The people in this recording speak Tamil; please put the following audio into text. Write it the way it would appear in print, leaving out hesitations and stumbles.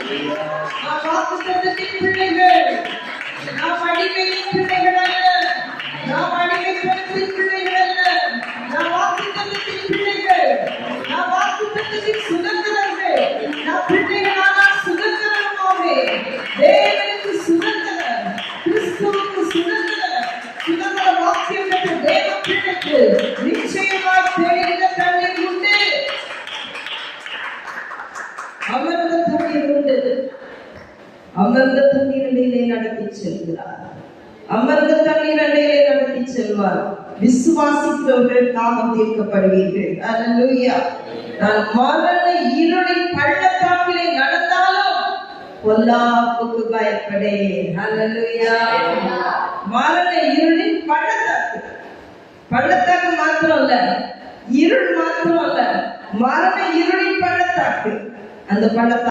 நாம் வாக்குத்தத்தத்தின் பிள்ளைகள். நாம் அடிமையின் பிள்ளைகள் அல்ல. நாம் அடிமைத்தனத்தின் பிள்ளைகள் அல்ல. நாம் வாக்குத்தத்தத்தின் பிள்ளைகள். நாம் வாக்குத்தத்தத்தின் சுதந்திரர்கள். நாம் பிள்ளைகளானால் சுதந்திரமாவே. தேவனுக்கு சுதந்திரம், கிறிஸ்துவுக்கு சுதந்திரம். சுதந்திர வாக்கியம் பெற்ற தேவ பிள்ளைக்கு நிச்சயமாய் தேடுகிற தண்ணீர் உண்டு. அமர்ந்த தண்ணீர் உண்டு. அமர்ந்த தண்ணீர் அண்டையிலே நடத்தி செல்கிறார். அமர்ந்த தண்ணீர் அண்டையிலே நடத்தி செல்வார். விசுவாசிக்கிறவர்கள் தாகம் தீர்க்கப்படுவீர்கள். அல்லேலூயா. நான் மரண இருளின் பள்ளத்தாக்கிலே நடந்தாலும் பொல்லாப்புக்கு பயப்படேன். அல்லேலூயா. மரண இருளின் பள்ளத்தாக்கு. பள்ளத்தாக்கு மாத்திரம் அல்ல, இருள் மாத்திரம் அல்ல, மரண இருளின் பள்ளத்தாக்கு. அந்த பள்ளத்தாக்கு